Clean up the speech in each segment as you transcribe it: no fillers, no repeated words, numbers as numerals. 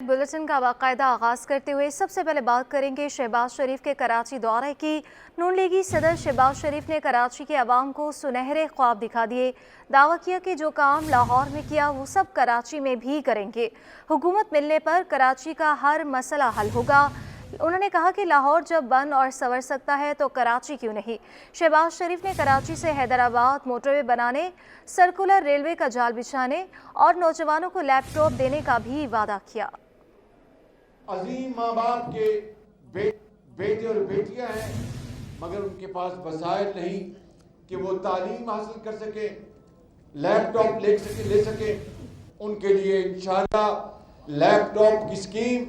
Bulletin का बाकायदा आगाज करते हुए सबसे पहले बात करेंगे शहबाज शरीफ के कराची दौरे की। नून लीगी सदर शहबाज शरीफ ने कराची के अवाम को सुनहरे ख्वाब दिखा दिए। दावा किया कि जो काम लाहौर में किया वो सब कराची में भी करेंगे। हुकूमत मिलने पर कराची का हर मसला हल होगा। उन्होंने कहा कि लाहौर जब बन और संवर सकता है तो कराची क्यों नहीं। शहबाज शरीफ ने कराची से हैदराबाद मोटरवे बनाने, सर्कुलर रेलवे का जाल बिछाने और नौजवानों को लैपटॉप देने का भी वादा किया। अजीम माँ बाप के बेटे और बेटियां हैं, मगर उनके पास वसाइल नहीं कि वो तालीम हासिल कर सके, लैपटॉप ले सके। उनके लिए इंशाअल्लाह लैपटॉप की स्कीम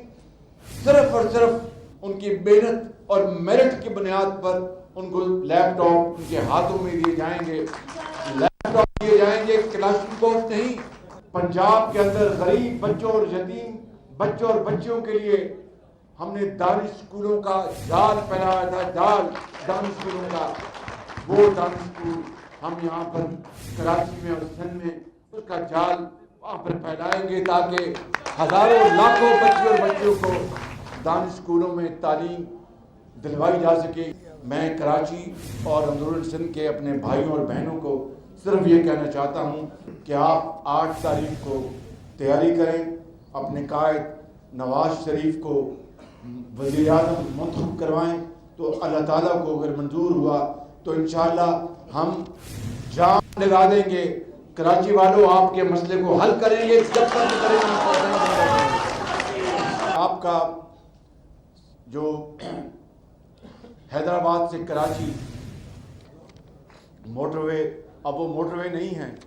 सिर्फ और सिर्फ उनकी मेहनत और मेरिट की बुनियाद पर उनको लैपटॉप उनके हाथों में दिए जाएंगे। लैपटॉप दिए जाएंगे, क्लाशनकोफ नहीं। पंजाब के अंदर गरीब बच्चों और यतीम बच्चों और बच्चियों के लिए हमने दानिश स्कूलों का जाल फैलाया था, दानिश स्कूलों का। वो दानिश स्कूल हम यहाँ पर कराची में और सिंध में उसका जाल वहाँ पर फैलाएंगे ताकि हजारों लाखों बच्चे और बच्चियों को दानिश स्कूलों में तालीम दिलवाई जा सके। मैं कराची और अंदरून सिंध के अपने भाइयों और बहनों को सिर्फ ये कहना चाहता हूँ कि आप 8 तारीख को तैयारी करें, अपने कायद नवाज शरीफ को वज़ीर आज़म मुंतखब करवाएं। तो अल्लाह ताला को अगर मंजूर हुआ तो इंशाअल्लाह हम जान लगा देंगे। कराची वालों, आपके मसले को हल करेंगे, जब तक करेंगे। आपका जो हैदराबाद से कराची मोटरवे, अब वो मोटरवे नहीं है,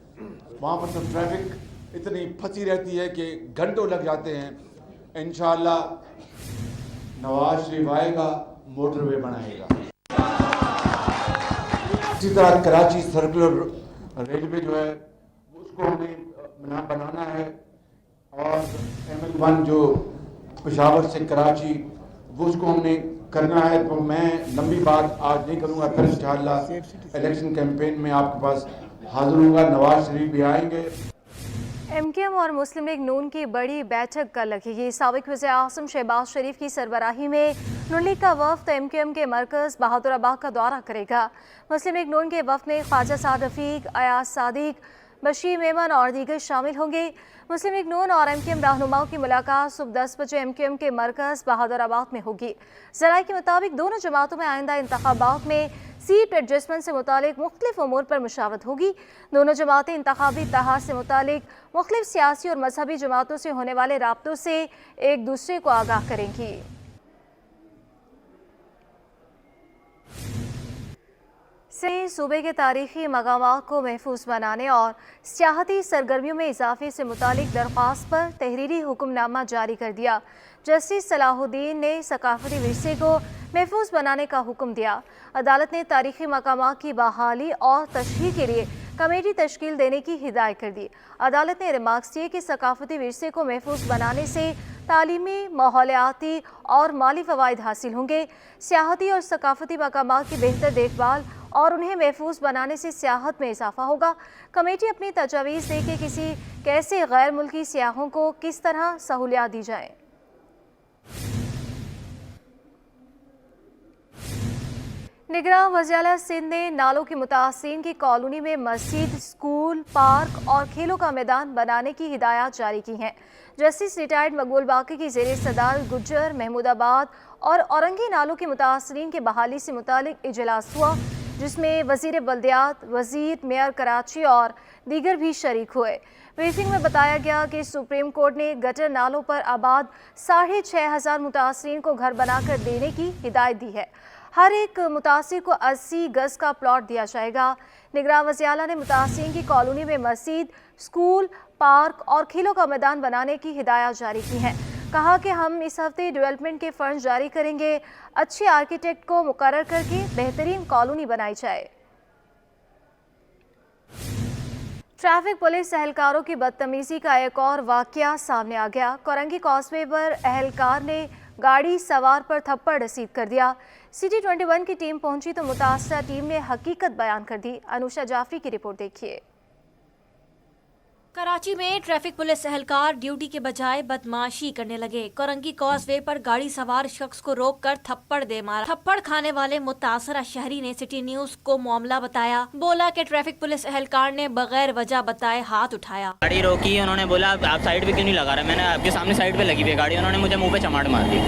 वहाँ पर तो ट्रैफिक इतनी फंसी रहती है कि घंटों लग जाते हैं। इंशाअल्लाह नवाज शरीफ आएगा, मोटरवे बनाएगा। इसी तरह कराची सर्कुलर रेलवे जो है उसको हमें बनाना है, और ML1 जो पेशावर से कराची वो उसको हमने करना है। तो मैं लंबी बात आज नहीं करूँगा, फिर इंशाअल्लाह इलेक्शन कैंपेन में आपके पास हाजिर होगा। नवाज शरीफ भी आएंगे। MKM और मुस्लिम लीग नून की बड़ी बैठक कल लगेगी। साबिक वज़ीर आज़म शहबाज शरीफ की सरबराही में नून लीग का वफ़द MKM के मरकज़ बहादुराबाद का दौरा करेगा। मुस्लिम लीग नून के वफ़द में ख्वाजा साद रफ़ीक, अयाज सादिक, बशीर मेमन और दीगर शामिल होंगे। मुस्लिम लीग नून और MKM रहनुमाओं की मुलाकात सुबह 10 बजे MKM के मरकज़ बहादुराबाद में होगी। ज़राए के मुताबिक दोनों जमातों में आइंदा इंतखाबात में सीट एडजस्टमेंट से मुतालिक मुख्तलिफ उमूर पर मुशावरत होगी। दोनों जमातें इंतखाबी इत्तेहाद से मुतालिक मुख्तलिफ सियासी और मजहबी जमातों से होने वाले राब्तों से एक दूसरे को आगाह करेंगी। सूबे के तारीखी मकामात को महफूज बनाने और सियाहती सरगर्मियों में इजाफे से मुतालिक दरख्वास्त पर तहरीरी हुक्मनामा जारी कर दिया। जस्टिस सलाहुद्दीन ने सकाफती विरसे को महफूज बनाने का हुक्म दिया। अदालत ने तारीखी मकामात की बहाली और तशहीह के लिए कमेटी तश्कील देने की हिदायत कर दी। अदालत ने रिमार्क्स दिए कि सकाफती विरसे को महफूज बनाने से तालीमी, माहौलियाती और माली फ़वाइद हासिल होंगे। सियाहती और सकाफती मकामात की बेहतर देखभाल और उन्हें महफूज बनाने से सियाहत में इजाफा होगा। कमेटी अपनी तजावीज़ दे कि कैसे गैर मुल्की सियाहों को किस तरह सहूलियात दी जाए। निगरान वज़ीर सिंध ने नालों की मुतासिरीन की कॉलोनी में मस्जिद, स्कूल, पार्क और खेलों का मैदान बनाने की हिदायत जारी की हैं। जस्टिस रिटायर्ड मकबूल बाकी की ज़ेरे सदारत गुज्जर, महमूदाबाद और औरंगी नालों की मुतासिरीन के बहाली से मुतालिक इजलास हुआ, जिसमें वज़ीर बल्दियात, वज़ीर, मेयर कराची और दीगर भी शरीक हुए। ब्रीफिंग में बताया गया कि सुप्रीम कोर्ट ने गटर नालों पर आबाद 6,500 मुतासिरीन को घर बनाकर देने की हिदायत दी है। हर एक मुतासिर को 80 गज का प्लॉट दिया जाएगा। निगरान वज़ीर आला ने मुतासिरीन की कॉलोनी में मस्जिद, स्कूल, पार्क और खेलों का मैदान बनाने की हिदायत जारी की हैं। कहा कि हम इस हफ्ते डेवलपमेंट के फंड जारी करेंगे। अच्छे आर्किटेक्ट को मुकर्रर करके बेहतरीन कॉलोनी बनाई जाए। ट्रैफिक पुलिस एहलकारों की बदतमीजी का एक और वाकया सामने आ गया। कोरंगी कॉजवे पर एहलकार ने गाड़ी सवार पर थप्पड़ रसीद कर दिया। सिटी 21 की टीम पहुंची तो मुतासरा टीम ने हकीकत बयान कर दी। अनुषा जाफरी की रिपोर्ट देखिए। कराची में ट्रैफिक पुलिस एहलकार ड्यूटी के बजाय बदमाशी करने लगे। कोरंगी कॉजवे पर गाड़ी सवार शख्स को रोककर थप्पड़ दे मारा। थप्पड़ खाने वाले मुतासरा शहरी ने सिटी न्यूज को मामला बताया। बोला कि ट्रैफिक पुलिस एहलकार ने बगैर वजह बताए हाथ उठाया। गाड़ी रोकी, उन्होंने बोला आप साइड पे क्यों नहीं लगा रहे, मैंने आपके सामने साइड पे लगी हुई है गाड़ी, उन्होंने मुझे मुंह पे चमाट मार दी।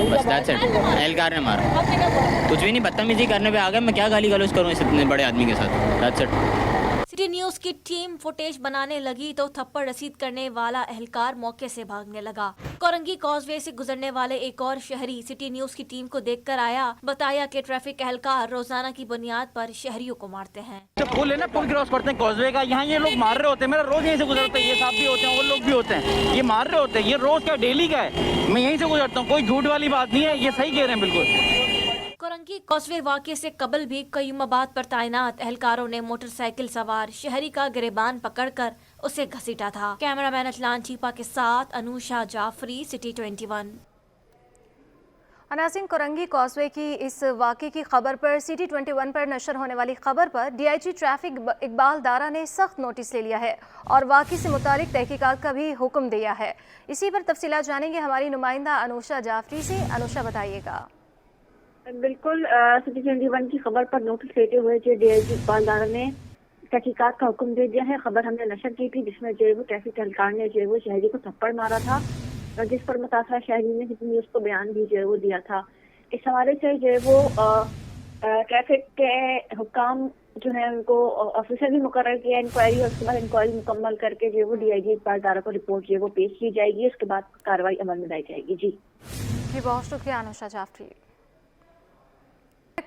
बस दैट्स इट, एहलकार ने मारा। कुछ भी नहीं, बदतमीजी करने पे आ गए, मैं क्या गाली गलौज करूँ इस इतने बड़े आदमी के साथ। That's it. सिटी न्यूज की टीम फुटेज बनाने लगी तो थप्पड़ रसीद करने वाला एहलकार मौके से भागने लगा। कोरंगी कॉजवे से गुजरने वाले एक और शहरी सिटी न्यूज की टीम को देखकर आया। बताया कि ट्रैफिक एहलकार रोजाना की बुनियाद पर शहरियों को मारते हैं। पुल है ना, पुल क्रॉस करते हैं कॉजवे का, यहाँ ये लोग मार रहे होते हैं। मेरा रोज यहीं से गुजरता है, ये साहब भी होते हैं, वो लोग भी होते हैं, ये मार रहे होते हैं। ये रोज का डेली का है, मैं यहीं से गुजरता हूँ, कोई झूठ वाली बात नहीं है, ये सही कह रहे हैं बिल्कुल। कोरंगी कॉजवे वाक़े से कबल भी कयूमाबाद पर तैनात एहलकारों ने मोटरसाइकिल सवार शहरी का गिरेबान पकड़कर उसे घसीटा था। कैमरामैन अतलान चीपा के साथ अनुषा जाफरी, सिटी 21। नाज़रीन, कोरंगी कॉजवे की इस वाक़े की खबर पर सिटी 21 पर नशर होने वाली खबर पर डीआईजी ट्रैफिक इकबाल दारा ने सख्त नोटिस ले लिया है और वाक़े से मुतालिक तहकीकात का भी हुक्म दिया है। इसी पर तफसीलात जानेंगे हमारी नुमाइंदा अनुषा जाफरी से। अनुषा, बताइएगा। बिल्कुल, सिटी 21 की खबर पर नोटिस लेते हुए जो डीआईजी इकबाल दारा ने तहकीकात का हुक्म दे दिया है। खबर हमने नशर की थी जिसमें जो है वो ट्रैफिक एहलकार ने जो है वो शहरी को थप्पड़ मारा था और जिस पर मुतासरा शहरी ने सिटी न्यूज़ को बयान भी जो है वो दिया था। इस हवाले से जो है वो ट्रैफिक के हुक्म जो है उनको ऑफिसर भी मुकर्रर किया इंक्वायरी, और उसके बाद इंक्वायरी मुकम्मल करके जो है वो डीआईजी इकबाल दारा को रिपोर्ट जो है वो पेश की जाएगी। उसके बाद कार्रवाई अमल में लाई जाएगी। जी बहुत शुक्रिया अनुषा जाफरी।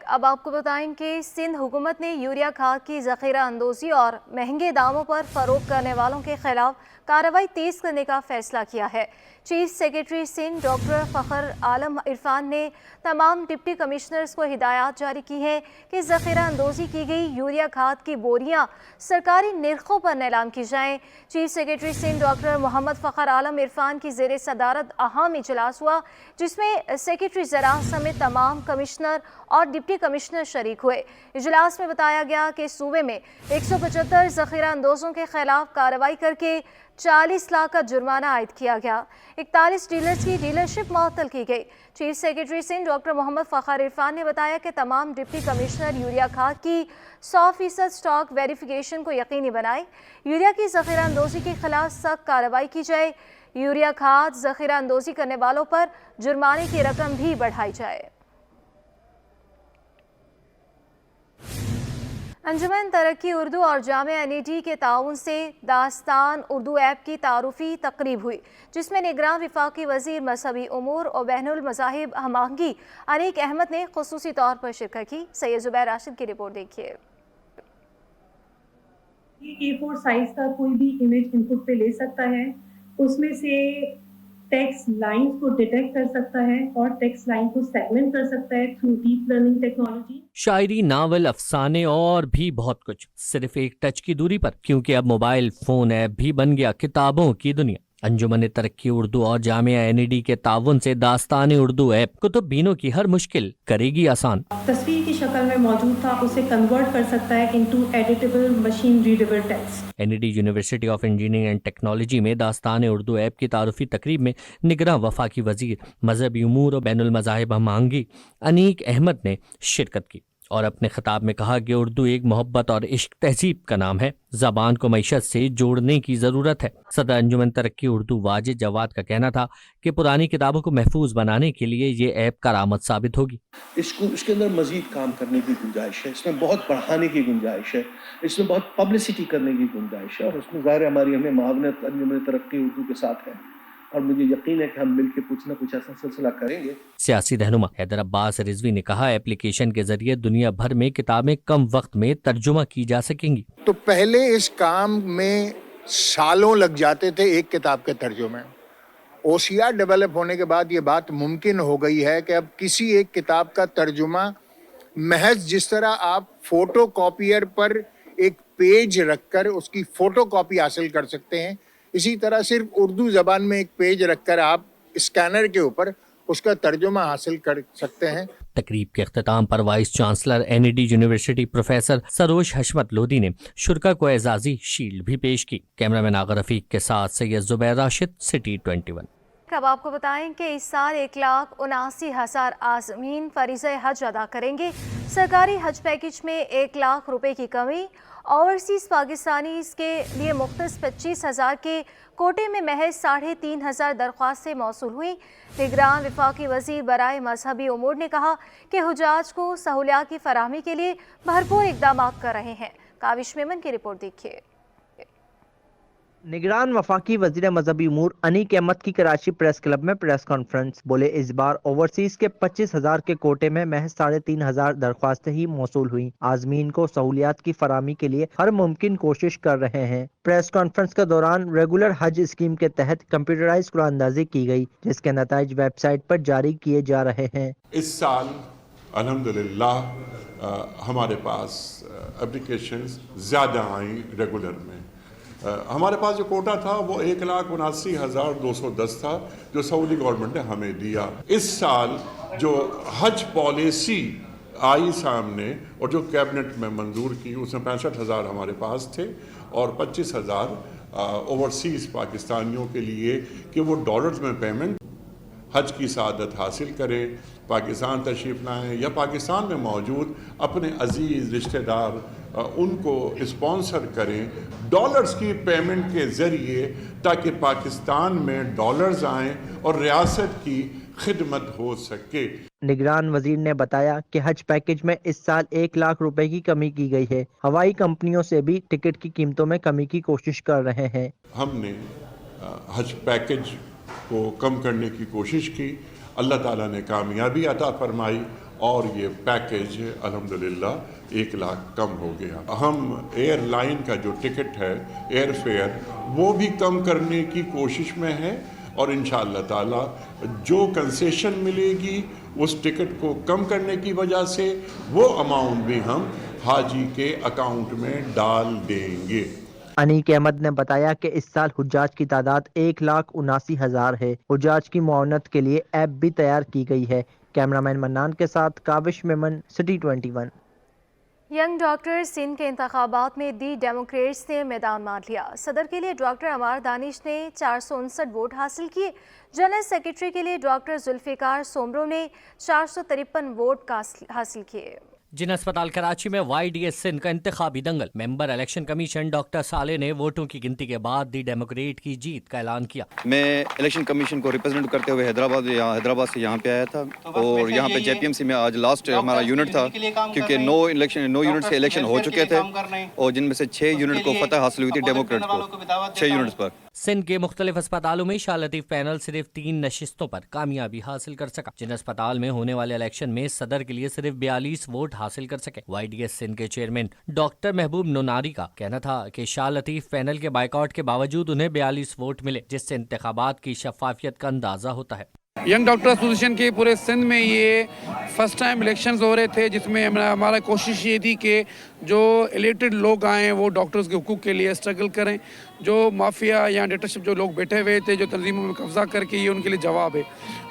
अब आपको बताएं कि सिंध हुकूमत ने यूरिया खाद की ज़ख़ीरा अंदोज़ी और महंगे दामों पर फ़रोख्त करने वालों के खिलाफ कार्रवाई तेज़ करने का फ़ैसला किया है। Chief secretary Sindh doctor Fakhar Alam Irfan ने तमाम डिप्टी कमिश्नर्स को हिदायत जारी की है कि ज़ख़ीरा अंदोज़ी की गई यूरिया खाद की बोरियां सरकारी निर्खों पर नीलाम की जाएँ। Chief secretary Sindh doctor Mohammad Fakhar Alam Irfan की ज़ेर सदारत अहम इजलास हुआ जिसमें सेक्रेटरी ज़राअत समेत तमाम कमिश्नर और डिप्टी कमिश्नर शरीक हुए। इजलास में बताया गया कि सूबे में 175 ज़ख़ीरा अंदोज़ों के खिलाफ कार्रवाई करके 40 लाख का जुर्माना आयद किया गया। 41 डीलर्स की डीलरशिप मुअत्तल की गई। Chief secretary Sindh doctor Mohammad Fakhar Irfan ने बताया कि तमाम डिप्टी कमिश्नर यूरिया खाद की 100% स्टॉक वेरिफिकेशन को यकीनी बनाए। यूरिया की ज़ख़ीरा अंदोज़ी के खिलाफ सख्त कार्रवाई की जाए। यूरिया खाद ज़ख़ीरा अंदोज़ी करने वालों पर जुर्माने की रकम भी बढ़ाई जाए। अंजुमन तरक्की उर्दू और जामिया एनईडी के ताउन से दास्तान उर्दू ऐप की तारुफी तकरीब हुई जिसमें निगरान वफाकी वज़ीर मजहबी उमूर और बैनुल मज़ाहिब हमांगी अनीक अहमद ने खुसूसी तौर पर शिरकत की। सैयद ज़ुबैर राशिद की रिपोर्ट देखिए। A4 साइज का कोई भी इमेज इनपुट पे ले सकता है, उसमें से टेक्स्ट लाइंस को डिटेक्ट कर सकता है और टेक्स्ट लाइन को सेगमेंट कर सकता है थ्रू डीप लर्निंग टेक्नोलॉजी। शायरी, नावल, अफसाने और भी बहुत कुछ सिर्फ एक टच की दूरी पर, क्योंकि अब मोबाइल फोन ऐप भी बन गया किताबों की दुनिया। अंजुमन तरक्की उर्दू और जामिया एनईडी के ताउन से दास्तान उर्दू ऐप कुतुब बीनों की हर मुश्किल करेगी आसान। तस्वीर की शक्ल में मौजूद था, उसे कन्वर्ट कर सकता है into editable machine readable text. NED university of engineering and technology में दास्तान उर्दू ऐप की तारुफी तकरीब में निगरान वफाकी वजीर मजहबी उमूर और बैनुल मज़ाहिब हमांगी अनीक अहमद ने शिरकत की और अपने खिताब में कहा कि उर्दू एक मोहब्बत और इश्क तहजीब का नाम है, ज़बान को मईशत से जोड़ने की ज़रूरत है। सदर अंजुमन तरक्की उर्दू वाजिद जवाद का कहना था कि पुरानी किताबों को महफूज बनाने के लिए ये ऐप करामत साबित होगी। इसके अंदर मजीद काम करने की गुंजाइश है, इसमें बहुत बढ़ाने की गुंजाइश है, इसमें बहुत पब्लिसिटी करने की गुंजाइश है और उसमें ज़ाहिर हमारी हमें मुआवनत अंजुमन तरक्की उर्दू के साथ है और मुझे यकीन है कि हम मिलकर कुछ ना कुछ ऐसा सिलसिला करेंगे। सियासी रहनुमा हैदर अब्बास रिजवी ने कहा एप्लीकेशन के जरिए दुनिया भर में किताबें कम वक्त में तर्जुमा की जा सकेंगी। तो पहले इस काम में सालों लग जाते थे एक किताब के तर्जुमे। ओसीआर डेवलप होने के बाद ये बात मुमकिन हो गई है कि अब किसी एक किताब का तर्जुमा महज जिस तरह आप फोटो कॉपियर पर एक पेज रखकर उसकी फोटो कॉपी हासिल कर सकते हैं, इसी तरह सिर्फ उर्दू ज़बान में एक पेज रखकर आप स्कैनर के ऊपर उसका तर्जुमा हासिल कर सकते हैं। तकरीब के अख्ताम पर vice chancellor NED university professor Saroj हशमत लोधी ने शुरका को एजाजी शील्ड भी पेश की। कैमरामैन आगर रफीक के साथ सैयद जुबैर राशिद, सिटी 21। अब आपको बताएं कि इस साल 1,79,000 आज़मीन फरीज़े हज अदा करेंगे। सरकारी हज पैकेज में 1 लाख रुपए की कमी। ओवरसीज़ पाकिस्तानीज़ के लिए मुख्तस 25,000 के कोटे में महज 3,500 दरख्वास्तें मौसूल हुई। निगरान वफाकी वज़ीर बराए मजहबी उमूर ने कहा कि हुजाज को सहूलियात की फराहमी के लिए भरपूर इक़दाम कर रहे हैं। काविश मेमन की रिपोर्ट देखिए। निगरान वफाकी वजीर मजहबी उमूर अनीक अहमद की कराची प्रेस क्लब में प्रेस कॉन्फ्रेंस। बोले, इस बार ओवरसीज के 25,000 के कोटे में महज 3,500 दरख्वास्तें ही मौसूल हुई। आजमीन को सहूलियात की फराहमी के लिए हर मुमकिन कोशिश कर रहे हैं। प्रेस कॉन्फ्रेंस के दौरान रेगुलर हज स्कीम के तहत कंप्यूटराइज कुरानंदाजी की गई, जिसके नताइज वेबसाइट पर जारी किए जा रहे हैं। इस साल अल्हम्दुलिल्लाह हमारे पास एप्लीकेशंस ज़्यादा आई रेगुलर में। हमारे पास जो कोटा था वो 1,79,210 था, जो सऊदी गवर्नमेंट ने हमें दिया। इस साल जो हज पॉलिसी आई सामने और जो कैबिनेट में मंजूर की, उसमें 65,000 हमारे पास थे और 25,000 ओवरसीज़ पाकिस्तानियों के लिए कि वो डॉलर्स में पेमेंट हज की सआदत हासिल करें, पाकिस्तान तशरीफ़ लाएँ या पाकिस्तान में मौजूद अपने अजीज़ रिश्तेदार उनको स्पॉन्सर करें डॉलर्स की पेमेंट के ज़रिए, ताकि पाकिस्तान में डॉलर्स आएँ और रियासत की खिदमत हो सके। निगरान वजीर ने बताया कि हज पैकेज में इस साल 1 लाख रुपए की कमी की गई है। हवाई कंपनियों से भी टिकट की कीमतों में कमी की कोशिश कर रहे हैं। हमने हज पैकेज को कम करने की कोशिश की, अल्लाह ताला ने कामयाबी अता फरमाई और ये पैकेज अल्हम्दुलिल्लाह 1 लाख कम हो गया। हम एयरलाइन का जो टिकट है, एयर फेयर, वो भी कम करने की कोशिश में है और इंशाअल्लाह ताला जो कंसेशन मिलेगी उस टिकट को कम करने की वजह से वो अमाउंट भी हम हाजी के अकाउंट में डाल देंगे। अनीक अहमद ने बताया कि इस साल हुज्जाज की तादाद 1,79,000 है। हुज्जाज की मुआवनत के लिए ऐप भी तैयार की गई है। कैमरामैन मन्नान के साथ Kavish Memon, city 21। Young doctor Sindh के इंतखाबात में दी डेमोक्रेट्स ने मैदान मार लिया। सदर के लिए डॉक्टर अमार दानिश ने 459 वोट हासिल किए। जनरल सेक्रेटरी के लिए डॉक्टर जुल्फिकार सोमरो ने 453 वोट हासिल किए। जिन अस्पताल कराची में YDS सिंध का इंतखाबी दंगल, मेंबर इलेक्शन कमीशन डॉक्टर साले ने वोटों की गिनती के बाद दी डेमोक्रेट की जीत का ऐलान किया। मैं इलेक्शन कमीशन को रिप्रेजेंट करते हुए हैदराबाद से यहाँ पे आया था और यहाँ पे JPMC में आज लास्ट हमारा यूनिट था, क्योंकि 9 यूनिट से इलेक्शन हो चुके थे और जिनमें से 6 यूनिट को फतह हासिल हुई थी डेमोक्रेट को 6 यूनिट्स पर। सिंध के मुख्तलिफ अस्पतालों में शाह लतीफ पैनल सिर्फ 3 नशिस्तों पर कामयाबी हासिल कर सका। जिन अस्पताल में होने वाले इलेक्शन में सदर के लिए सिर्फ 42 वोट हासिल कर सके। YDS सिंध के चेयरमैन डॉक्टर महबूब नोनारी का कहना था कि शाह लतीफ पैनल के बाइकआउट के बावजूद उन्हें 42 वोट मिले, जिससे इंतखाबात की शफाफियत का अंदाजा होता है। यंग डॉक्टर एसोसिएशन के पूरे सिंध में ये फर्स्ट टाइम इलेक्शंस हो रहे थे, जिसमें हमारा कोशिश ये थी कि जो इलेक्टेड लोग आए वो डॉक्टर्स के हुकूक के लिए स्ट्रगल करें। जो माफिया या डिक्टेटरशिप जो लोग बैठे हुए थे, जो तंजीमों में कब्जा करके, ये उनके लिए जवाब है।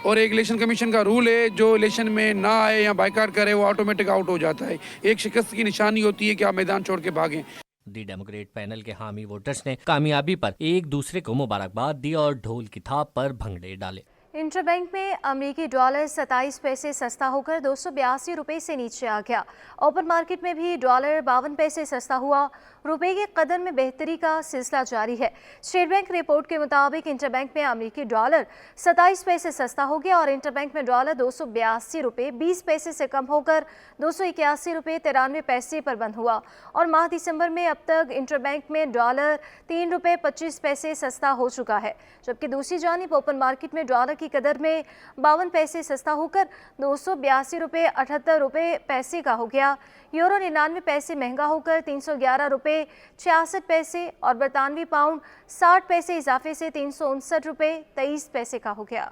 और एक इलेक्शन कमीशन का रूल है, जो इलेक्शन में ना आए या बाइकाट करे वो ऑटोमेटिक आउट हो जाता है। एक शिकस्त की निशानी होती है कि आप मैदान छोड़ के भागें। दी डेमोक्रेट पैनल के हामी वोटर्स ने कामयाबी पर एक दूसरे को मुबारकबाद दी और ढोल की थाप पर भंगड़े डाले। इंटरबैंक में अमरीकी डॉलर 27 पैसे सस्ता होकर 282 रुपये से नीचे आ गया। ओपन मार्केट में भी डॉलर 52 पैसे सस्ता हुआ। रुपए के कदर में बेहतरी का सिलसिला जारी है। स्टेट बैंक रिपोर्ट के मुताबिक इंटरबैंक में अमरीकी डॉलर 27 पैसे सस्ता हो गया और इंटरबैंक में डॉलर 282 रुपये 20 पैसे से कम होकर 281 रुपये 93 पैसे पर बंद हुआ। और माह दिसंबर में अब तक इंटरबैंक में डॉलर 3 रुपये 25 पैसे सस्ता हो चुका है, जबकि दूसरी जानिब ओपन मार्केट में डॉलर की कदर में 52 पैसे सस्ता होकर 282 रुपये 78 रुपये पैसे का हो गया। यूरो 99 पैसे महंगा होकर 311 रुपये 66 पैसे और बरतानवी पाउंड 60 पैसे इजाफे से 359 रुपये 23 पैसे का हो गया।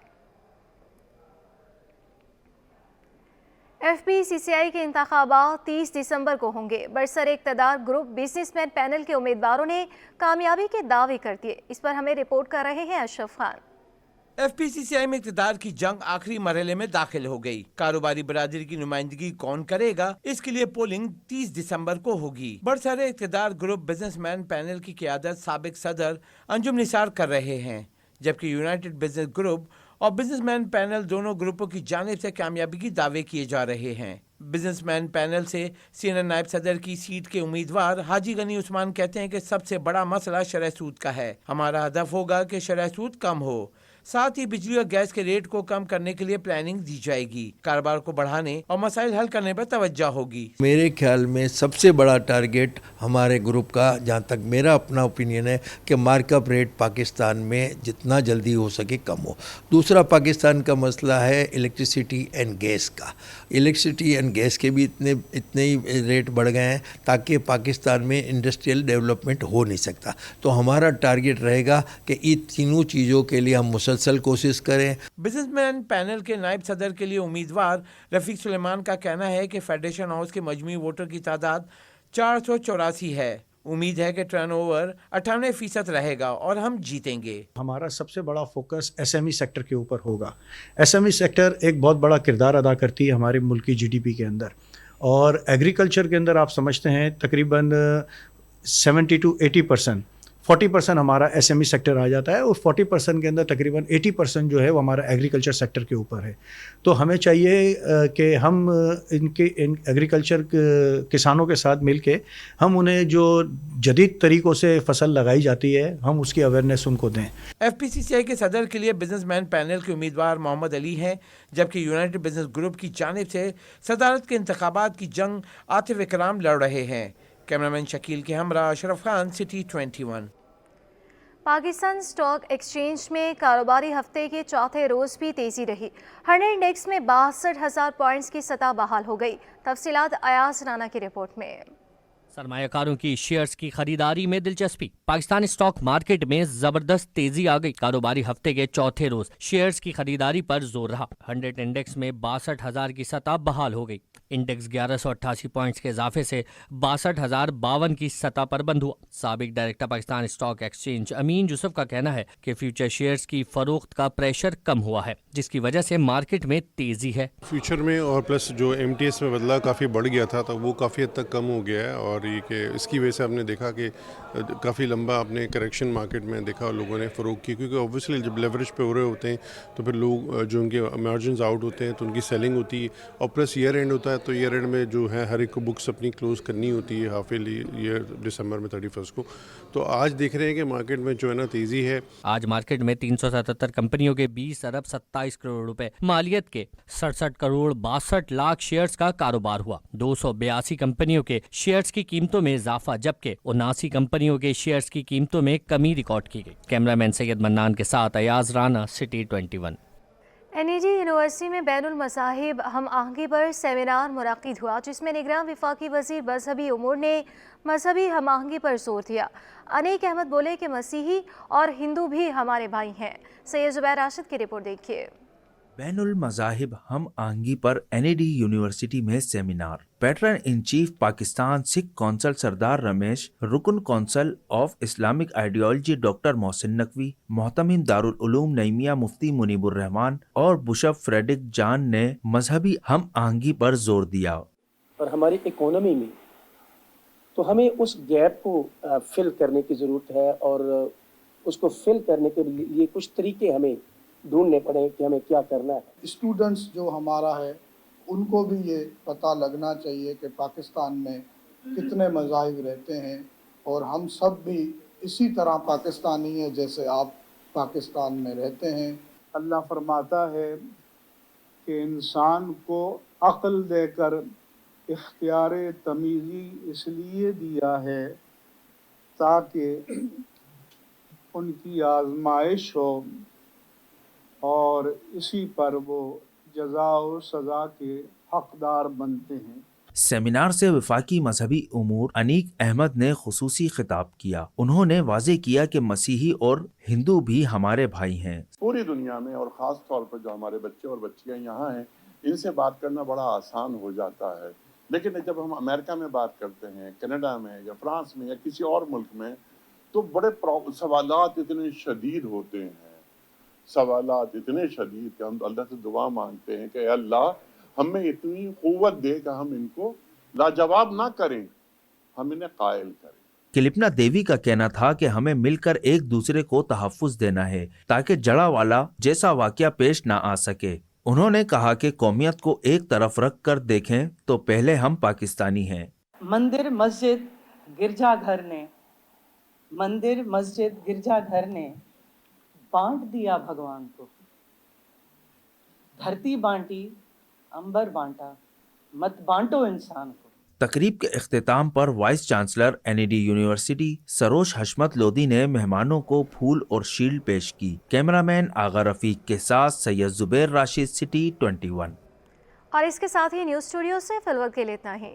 FPCCI के इंतखाबात 30 दिसंबर को होंगे। बरसर इक़्तिदार ग्रुप बिजनेसमैन पैनल के उम्मीदवारों ने कामयाबी के दावे कर दिए। इस पर हमें रिपोर्ट कर रहे हैं अशरफ खान। FPCCI में इक़्तिदार की जंग आखिरी मरहले में दाखिल हो गई। कारोबारी बरादरी की नुमाइंदगी कौन करेगा, इसके लिए पोलिंग 30 दिसंबर को होगी। बरसरे इक़्तिदार ग्रुप बिजनेसमैन पैनल की क़ियादत साबिक सदर अंजुम निसार कर रहे हैं, जबकि यूनाइटेड बिजनेस ग्रुप और बिजनेसमैन पैनल दोनों ग्रुपों की जानिब से कामयाबी की दावे किए जा रहे हैं। बिजनेसमैन पैनल से सीनियर नायब सदर की सीट के उम्मीदवार हाजी गनी उस्मान कहते हैं कि सबसे बड़ा मसला शरह सूद का है। हमारा हदफ होगा कि शरह सूद कम हो, साथ ही बिजली और गैस के रेट को कम करने के लिए प्लानिंग दी जाएगी। कारोबार को बढ़ाने और मसाइल हल करने पर तवज्जो होगी। मेरे ख्याल में सबसे बड़ा टारगेट हमारे ग्रुप का, जहाँ तक मेरा अपना ओपिनियन है, कि मार्कअप रेट पाकिस्तान में जितना जल्दी हो सके कम हो। दूसरा पाकिस्तान का मसला है इलेक्ट्रिसिटी एंड गैस का। इलेक्ट्रिसिटी एंड गैस के भी इतने ही रेट बढ़ गए हैं ताकि पाकिस्तान में इंडस्ट्रियल डेवलपमेंट हो नहीं सकता। तो हमारा टारगेट रहेगा कि इन तीनों चीज़ों के लिए हम मुसलसल कोशिश करें। बिजनेसमैन पैनल के नायब सदर के लिए उम्मीदवार रफीक सुलेमान का कहना है कि फेडरेशन हाउस के मजमूई वोटर की तादाद 484 है। उम्मीद है कि टर्नओवर 98% रहेगा और हम जीतेंगे। हमारा सबसे बड़ा फोकस SME सेक्टर के ऊपर होगा। SME सेक्टर एक बहुत बड़ा किरदार अदा करती है हमारे मुल्क की GDP के अंदर, और एग्रीकल्चर के अंदर आप समझते हैं तकरीबन 70 to 80%, 40% हमारा SME सेक्टर आ जाता है, और 40% के अंदर तकरीबन 80% जो है वो हमारा एग्रीकल्चर सेक्टर के ऊपर है। तो हमें चाहिए कि हम इन एग्रीकल्चर किसानों के साथ मिलके हम उन्हें जो जदीद तरीक़ों से फसल लगाई जाती है, हम उसकी अवेयरनेस उनको दें। FPCCI के सदर के लिए बिजनेसमैन पैनल के उम्मीदवार मोहम्मद अली हैं, जबकि यूनाइटेड बिजनेस ग्रुप की जानिब से सदारत के इंतखाबात की जंग आतिफ इकराम लड़ रहे हैं। कैमरामैन शकील के हमरा Ashraf Khan, city 21। Pakistan stock exchange में कारोबारी हफ्ते के चौथे रोज भी तेजी रही। हंड्रेड इंडेक्स में 62,000 पॉइंट्स की सतह बहाल हो गई। तफसीलात अयाज राना की रिपोर्ट में। सरमायाकारों की शेयर्स की खरीदारी में दिलचस्पी। पाकिस्तान स्टॉक मार्केट में जबरदस्त तेजी आ गई। कारोबारी हफ्ते के चौथे रोज शेयर्स की खरीदारी पर जोर रहा। 100 इंडेक्स में 62,000 की सतह बहाल हो गई। इंडेक्स 1188 पॉइंट्स के इजाफे से 62,052 की सतह पर बंद हुआ। साबिक डायरेक्टर पाकिस्तान स्टॉक एक्सचेंज अमीन यूसुफ का कहना है कि फ्यूचर शेयर्स की फरोख्त का प्रेशर कम हुआ है, जिसकी वजह से मार्केट में तेजी है। फ्यूचर में और प्लस जो MTS में बदलाव काफ़ी बढ़ गया था, तो वो काफ़ी हद तक कम हो गया है, और ये कि इसकी वजह से आपने देखा कि काफ़ी लंबा आपने करेक्शन मार्केट में देखा और लोगों ने फ़रोग की, क्योंकि ऑब्वियसली जब लेवरेज पे हो रहे होते हैं तो फिर लोग जो उनके मार्जिन आउट होते हैं तो उनकी सेलिंग होती है, और प्लस ईयर एंड होता है, तो ईयर एंड में जो है हर एक को बुक्स अपनी क्लोज करनी होती है हाफ ईयर दिसंबर में 31 को। तो आज देख रहे हैं कि मार्केट में जो है ना तेज़ी है। आज मार्केट में 377 कंपनियों के 20 अरब 27 करोड़ रुपए मालियत के 67 करोड़ 62 लाख शेयर्स का कारोबार हुआ। 282 कंपनियों के शेयर्स की कीमतों में इजाफा, जबकि 79 कंपनियों के शेयर्स की कीमतों में कमी रिकॉर्ड की गई। कैमरामैन सैयद मन्नान के साथ Ayaz Rana, city 21। NED university में बैनुल मज़ाहिब हम आहंगी पर सेमिनार मुनक़िद हुआ, जिसमें निगरान वफाकी वज़ीर मजहबी उमूर ने मजहबी हम आहंगी पर जोर दिया। अनीक अहमद बोले कि मसीही और हिंदू भी हमारे भाई हैं। सैयद ज़ुबैर राशिद की रिपोर्ट देखिए। बैनुल मज़ाहिब हम आहंगी पर NED यूनिवर्सिटी में seminar. Patron in chief Pakistan Sikh council Sardar Ramesh, रुकन council of Islamic ideology doctor Mohsin Naqvi, मोहतमिम दारुल उलूम नईमिया मुफ्ती मुनीबुर रहमान और बिशप फ्रेडरिक जॉन ने मजहबी हम आहंगी पर जोर दिया। और हमारी इकोनॉमी में तो हमें उस गैप को फिल करने की ज़रूरत है, और उसको फिल करने के लिए कुछ तरीके हमें ढूंढने पड़े कि हमें क्या करना है। स्टूडेंट्स जो हमारा है उनको भी ये पता लगना चाहिए कि पाकिस्तान में कितने मज़ाहिब रहते हैं, और हम सब भी इसी तरह पाकिस्तानी हैं जैसे आप पाकिस्तान में रहते हैं। अल्लाह फरमाता है कि इंसान को अक्ल देकर इख्तियार तमीज़ी इसलिए दिया है ताकि उनकी आजमाइश हो, और इसी पर वो जज़ा और सज़ा के हकदार बनते हैं। सेमिनार से वफाकी मजहबी उमूर अनीक अहमद ने खुसूसी खिताब किया। उन्होंने वाज़े किया कि मसीही और हिंदू भी हमारे भाई हैं। पूरी दुनिया में और ख़ास तौर पर जो हमारे बच्चे और बच्चियाँ यहाँ हैं, इनसे बात करना बड़ा आसान हो जाता है, लेकिन जब हम अमेरिका में बात करते हैं, कनाडा में या फ्रांस में या किसी और मुल्क में, तो बड़े सवालात इतने शदीद होते हैं, सवालात इतने शदीद कि हम अल्लाह से दुआ मांगते हैं कि अल्लाह हमें इतनी क़ुव्वत दे कि हम इनको लाजवाब ना करें, हम इन्हें कायल करें। किलिपना देवी का कहना था कि हमें मिलकर एक दूसरे को तहफ़्फ़ुज़ देना है ताकि जड़ावाला जैसा वाक़या पेश ना आ सके। उन्होंने कहा कि कौमियत को एक तरफ रख कर देखें तो पहले हम पाकिस्तानी हैं। मंदिर मस्जिद गिरजाघर ने बांट दिया भगवान को, धरती बांटी अंबर बांटा, मत बांटो इंसान को। तकरीब के इख्तिताम पर vice chancellor NED university Saroj हशमत लोधी ने मेहमानों को फूल और शील्ड पेश की। कैमरामैन आगा रफीक के साथ सैयद जुबैर राशिद, सिटी 21। और इसके साथ ही न्यूज़ स्टूडियो से फिलहाल के लिए इतना ही।